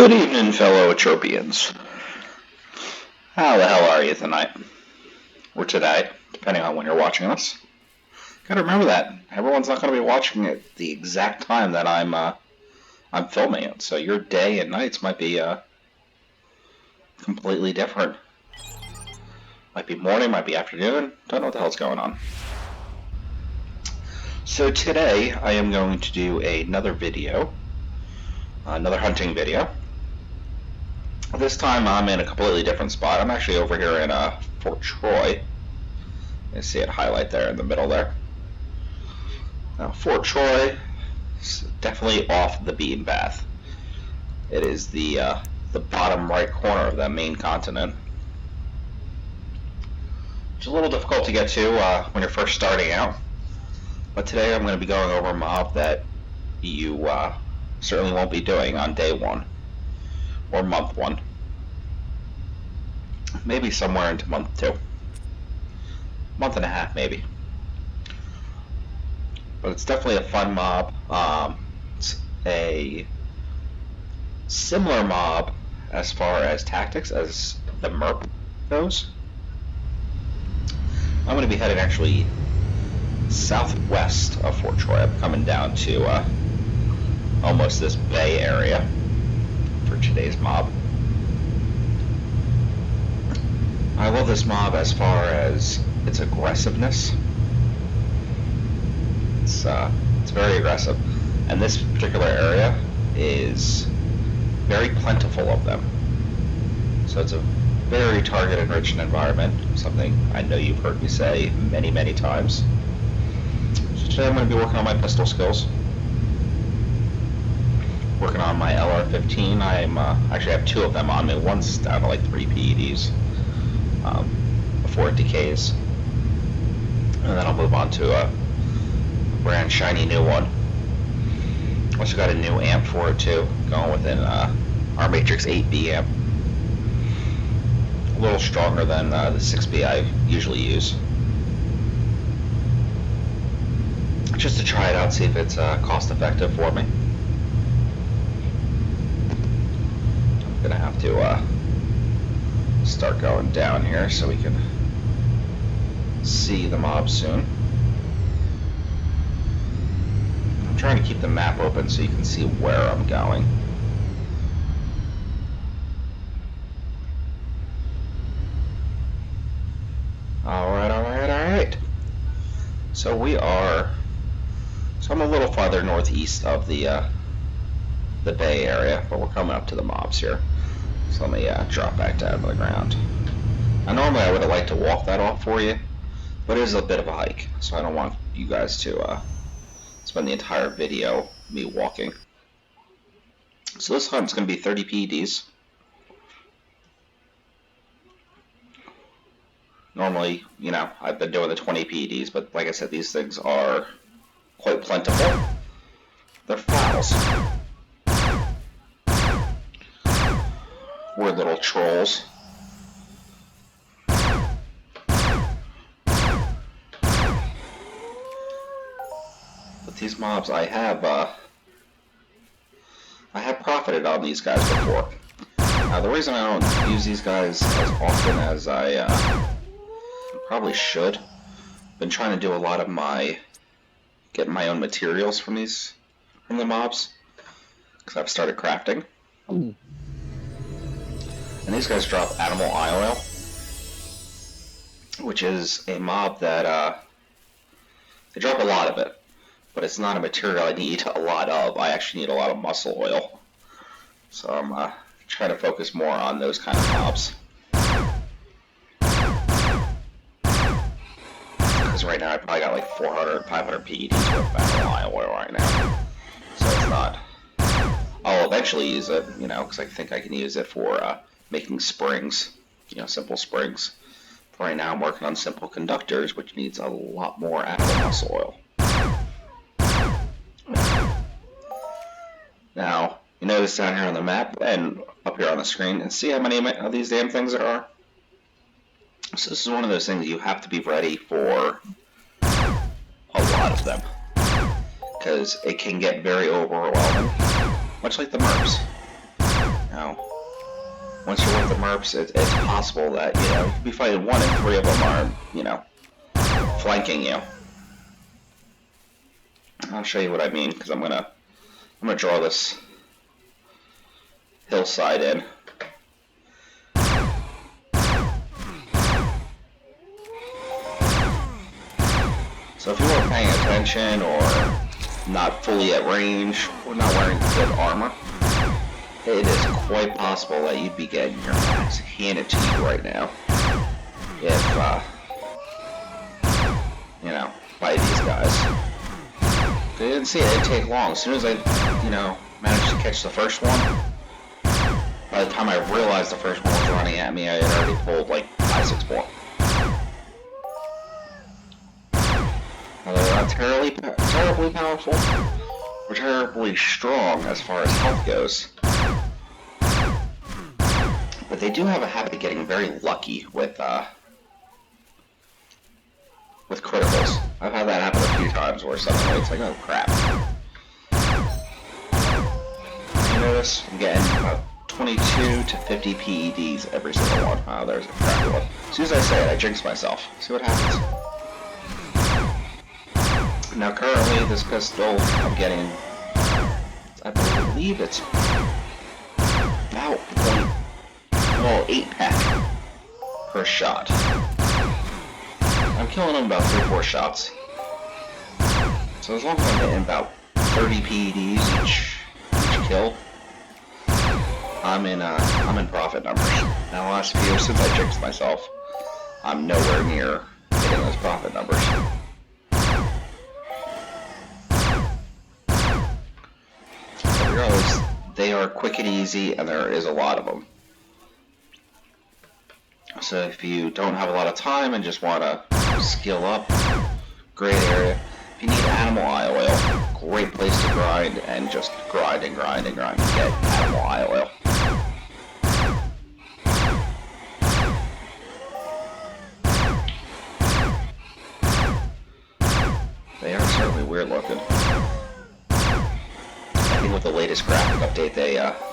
Good evening, fellow Entropians. How the hell are you tonight? Or today, depending on when you're watching us. Gotta remember that everyone's not going to be watching it the exact time that I'm filming it, so your day and nights might be completely different. Might be morning, might be afternoon. Don't know what the hell's going on. So today I am going to do another video, another hunting video. This time I'm in a completely different spot. I'm actually over here in Fort Troy. You see it highlight there in the middle there. Now, Fort Troy is definitely off the beaten path. It is the bottom right corner of that main continent. It's a little difficult to get to when you're first starting out. But today I'm going to be going over a mob that you certainly won't be doing on day one or month one. Maybe somewhere into month two. Month and a half maybe. But it's definitely a fun mob. It's a similar mob as far as tactics as the MERP goes. I'm going to be heading actually southwest of Fort Troy. I'm coming down to almost this bay area for today's mob. I love this mob as far as its aggressiveness. It's very aggressive, and this particular area is very plentiful of them. So it's a very target-enriched environment, something I know you've heard me say many, many times. So today I'm going to be working on my pistol skills. Working on my LR-15. I'm actually have two of them on me. One's down to like 3 PEDs before it decays. And then I'll move on to a brand shiny new one. Also got a new amp for it too, going with our Matrix 8B amp. A little stronger than the 6B I usually use. Just to try it out, see if it's cost effective for me. I'm gonna have to start going down here so we can see the mob soon. I'm trying to keep the map open so you can see where I'm going. Alright. So I'm a little farther northeast of the Bay area, but we're coming up to the mobs here. So let me drop back down to the ground. Now normally I would have liked to walk that off for you, but it is a bit of a hike, so I don't want you guys to spend the entire video me walking. So this hunt's going to be 30 PEDs. Normally, you know, I've been doing the 20 PEDs, but like I said, these things are quite plentiful. They're fouls. We're little trolls. But these mobs, I have profited on these guys before. Now the reason I don't use these guys as often as I probably should, been trying to do a lot of getting my own materials from the mobs, because I've started crafting. And these guys drop animal eye oil, which is a mob that they drop a lot of it, but it's not a material I need a lot of. I actually need a lot of muscle oil, so I'm trying to focus more on those kind of mobs. Because right now I probably got like 400, 500 PEDs worth of animal eye oil right now, so it's not. I'll eventually use it, you know, because I think I can use it for making springs, you know, simple springs. But right now I'm working on simple conductors, which needs a lot more animal muscle oil. Now, you notice down here on the map and up here on the screen, and see how many of these damn things there are? So this is one of those things you have to be ready for a lot of them, because it can get very overwhelming, much like the MERPs. know, once you're with the merps, it's possible that, you know, you could be fighting one and three of them are, you know, flanking you. I'll show you what I mean, because I'm gonna draw this hillside in. So if you weren't paying attention, or not fully at range, or not wearing good armor, it is quite possible that you'd be getting your ass handed to you right now. If, you know, by these guys. They didn't see it, it didn't take long. As soon as I, you know, managed to catch the first one, by the time I realized the first one was running at me, I had already pulled like 5-6 more. Now, they're not terribly powerful, or terribly strong as far as health goes. But they do have a habit of getting very lucky with criticals. I've had that happen a few times where suddenly it's like, oh crap. You notice? I'm getting about 22 to 50 PEDs every single one. Oh, there's a crappy one. As soon as I say it, I jinx myself. See what happens? Now currently, this pistol, I'm getting, I believe it's about 8 pack per shot. I'm killing them about 3-4 shots. So as long as I'm getting about 30 PEDs each kill, I'm in profit numbers. Now the last few, since I jinxed myself, I'm nowhere near hitting those profit numbers. Regardless, they are quick and easy, and there is a lot of them. So if you don't have a lot of time and just want to skill up, great area. If you need animal eye oil, great place to grind, and just grind and grind and grind and get animal eye oil. They are certainly weird looking. I think with the latest graphic update,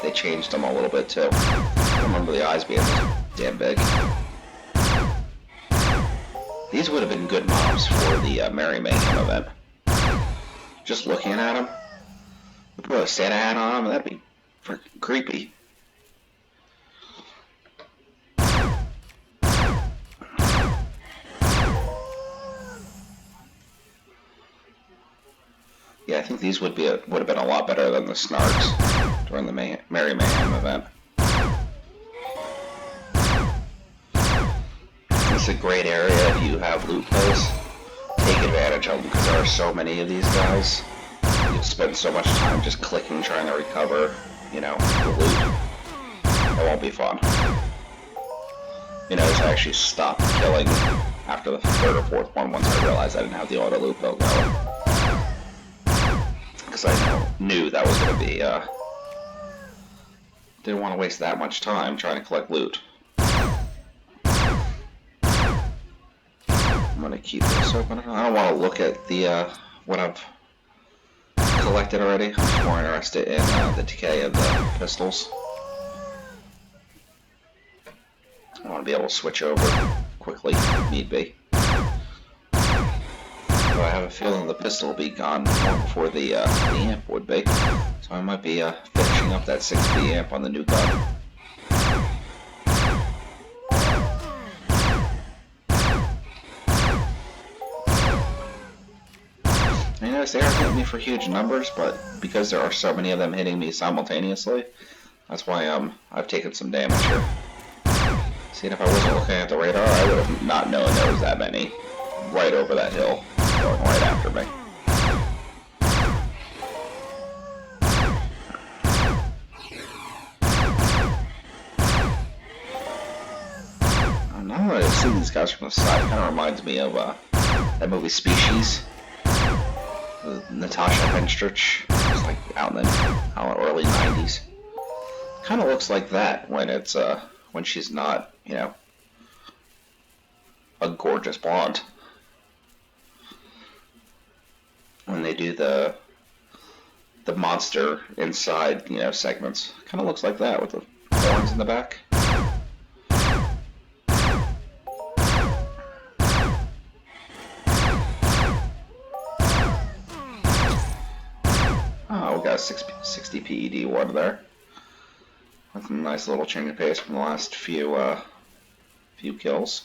they changed them a little bit too. I don't remember the eyes being this damn big. These would have been good mobs for the Merry Mayhem event. Just looking at them, put a Santa hat on them, that'd be freaking creepy. Yeah, I think these would have been a lot better than the Snarks during the Merry Mayhem event. It's a great area if you have loot pills. Take advantage of them because there are so many of these guys. You spend so much time just clicking trying to recover, you know, the loot. It won't be fun. You know, I actually stopped killing after the 3rd or 4th one once I realized I didn't have the auto loot pill going. Because I knew that was going to be, didn't want to waste that much time trying to collect loot. I'm going to keep this open. I don't want to look at the, what I've collected already. I'm just more interested in the decay of the pistols. I want to be able to switch over quickly if need be. But I have a feeling the pistol will be gone long before the amp would be. So I might be finishing up that 6B amp on the new gun. I notice they aren't hitting me for huge numbers, but because there are so many of them hitting me simultaneously, that's why I've taken some damage here. See, if I wasn't looking at the radar, I would have not known there was that many right over that hill, going right after me. Now that I see these guys from the side, it kind of reminds me of that movie Species. Natasha Henstridge, it's like out in the early 90s. Kind of looks like that when it's when she's not, you know, a gorgeous blonde. When they do the monster inside, you know, segments, kind of looks like that with the horns in the back. Oh, we got a 60 PED one there. That's a nice little change of pace from the last few kills.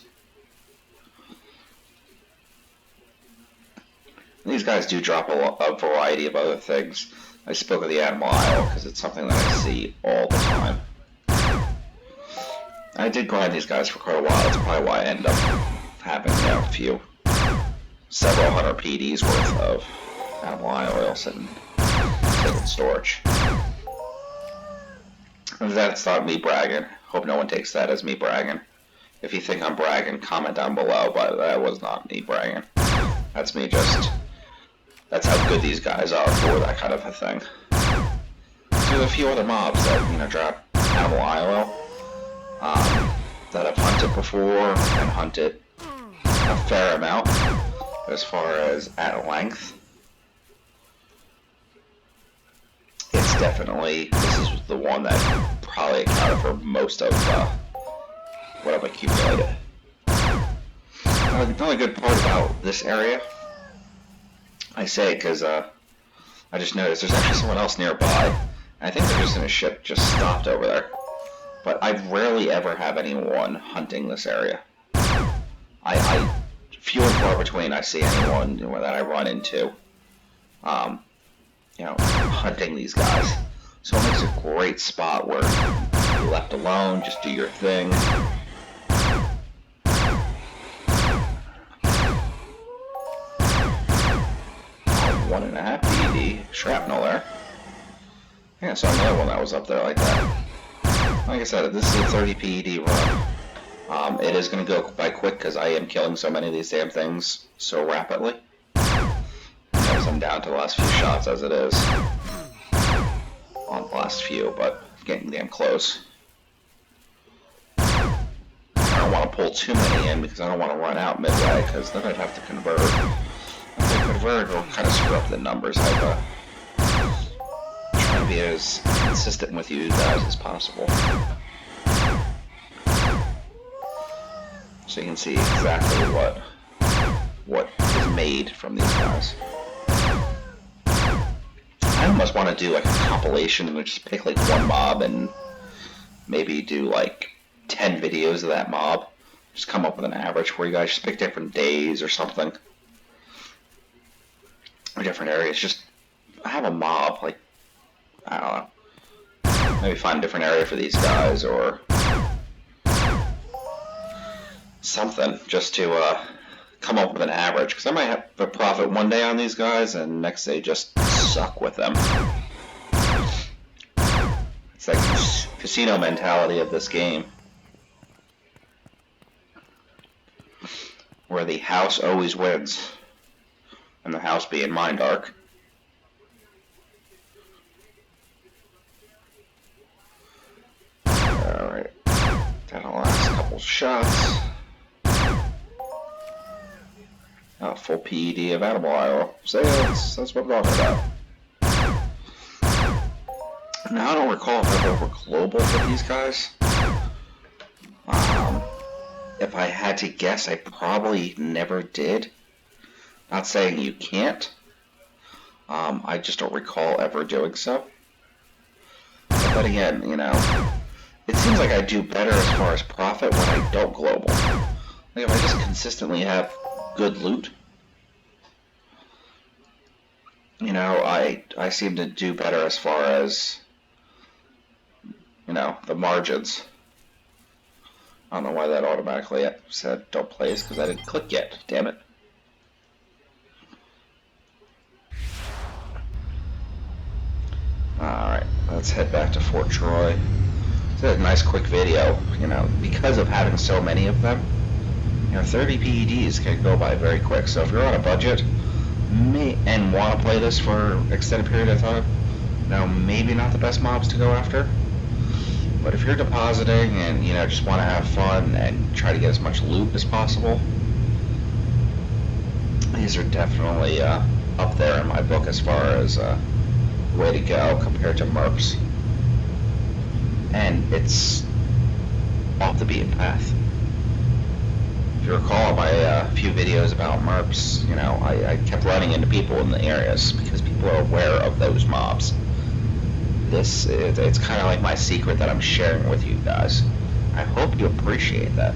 These guys do drop a variety of other things. I spoke of the animal aisle because it's something that I see all the time. I did grind these guys for quite a while. That's probably why I end up having several hundred PEDs worth of animal aisle oil sitting in storage. That's not me bragging. Hope no one takes that as me bragging. If you think I'm bragging, comment down below, but that was not me bragging. That's me that's how good these guys are for that kind of a thing. There's a few other mobs that, drop animal aisle that I've hunted before and hunted a fair amount as far as at length. It's definitely, this is the one that probably accounted for most of what I've accumulated. The only good part about this area, I say because I just noticed there's actually someone else nearby. I think they're just in a ship just stopped over there. But I rarely ever have anyone hunting this area. Few and far between I see anyone that I run into, hunting these guys. So it makes a great spot where you're left alone, just do your thing. 1.5 PED shrapnel there. Yeah, I saw another one that was up there like that. Like I said, this is a 30 PED run. It is going to go by quick because I am killing so many of these damn things so rapidly. Because I'm down to the last few shots as it is. On the last few, but getting damn close. I don't want to pull too many in because I don't want to run out midway because then I'd have to convert. If I convert, it'll kind of screw up the numbers. I'm trying to be as consistent with you guys as possible. So you can see exactly what is made from these guys. I almost want to do like a compilation and just pick like one mob and maybe do like 10 videos of that mob. Just come up with an average where you guys just pick different days or something. Or different areas. Just have a mob, like, I don't know. Maybe find a different area for these guys or something just to come up with an average. Because I might have a profit one day on these guys and next day just suck with them. It's like the casino mentality of this game, where the house always wins, and the house being Mind Arc. Alright, got the last couple shots. Full PED of animal oil. So yeah, that's what I'm talking about. Now, I don't recall if I've ever global with these guys. If I had to guess, I probably never did. Not saying you can't. I just don't recall ever doing so. But again, it seems like I do better as far as profit when I don't global. Like if I just consistently have good loot, I seem to do better as far as the margins. I don't know why that automatically said don't place because I didn't click yet. Damn it. Alright, let's head back to Fort Troy. It's a nice quick video, because of having so many of them. 30 PEDs can go by very quick, so if you're on a budget and want to play this for an extended period of time, maybe not the best mobs to go after. But if you're depositing and just want to have fun and try to get as much loot as possible, these are definitely up there in my book as far as way to go compared to mercs. and it's off the beaten path. If you recall my few videos about MERPs, you know, I kept running into people in the areas because people are aware of those mobs. It's kind of like my secret that I'm sharing with you guys. I hope you appreciate that.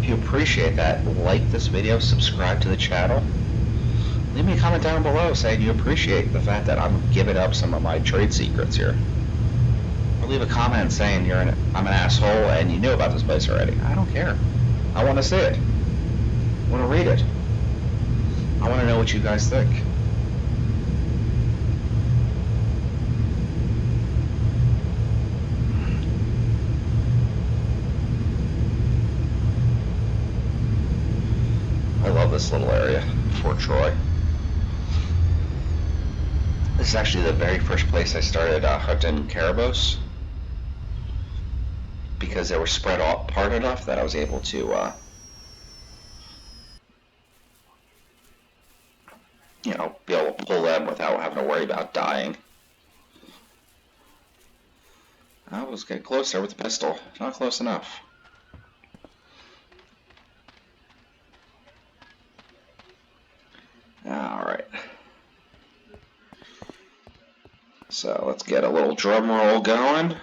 If you appreciate that, like this video, subscribe to the channel. Leave me a comment down below saying you appreciate the fact that I'm giving up some of my trade secrets here. Or leave a comment saying I'm an asshole and you knew about this place already. I don't care. I want to see it. I want to read it. I want to know what you guys think. I love this little area, Fort Troy. This is actually the very first place I started hunting caribous, because they were spread apart enough that I was able to, you know, be able to pull them without having to worry about dying. I was getting closer with the pistol. Not close enough. Alright. So let's get a little drum roll going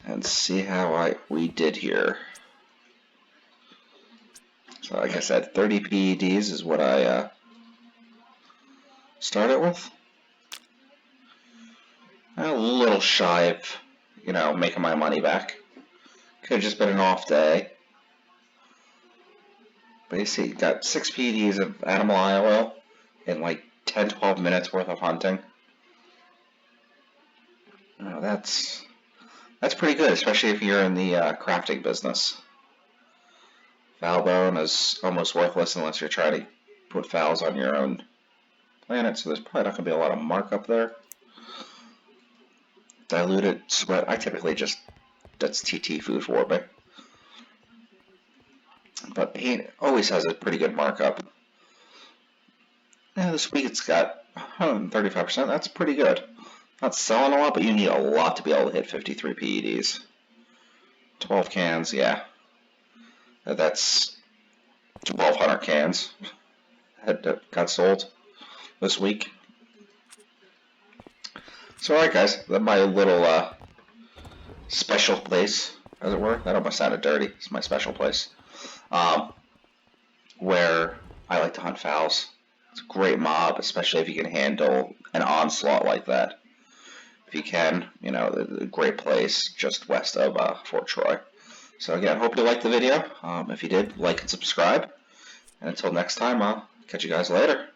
and see how we did here. So like I said, 30 PEDs is what I started with. A little shy of, you know, making my money back. Could have just been an off day. But you see, got 6 PEDs of animal eye oil in like 10-12 minutes worth of hunting. That's pretty good, especially if you're in the crafting business. Foul bone is almost worthless unless you're trying to put fouls on your own planet, so there's probably not going to be a lot of markup there. Diluted sweat, I typically just, that's TT food for me. But he always has a pretty good markup. Yeah, this week it's got 135%, that's pretty good. Not selling a lot, but you need a lot to be able to hit 53 PEDs. 12 cans, yeah. That's 1,200 cans that got sold this week. So alright guys, that's my little special place, as it were. That almost sounded dirty. It's my special place. Where I like to hunt fowls. It's a great mob, especially if you can handle an onslaught like that. If you can, you know, a great place just west of Fort Troy. So again, hope you liked the video. If you did, like and subscribe. And until next time, I'll catch you guys later.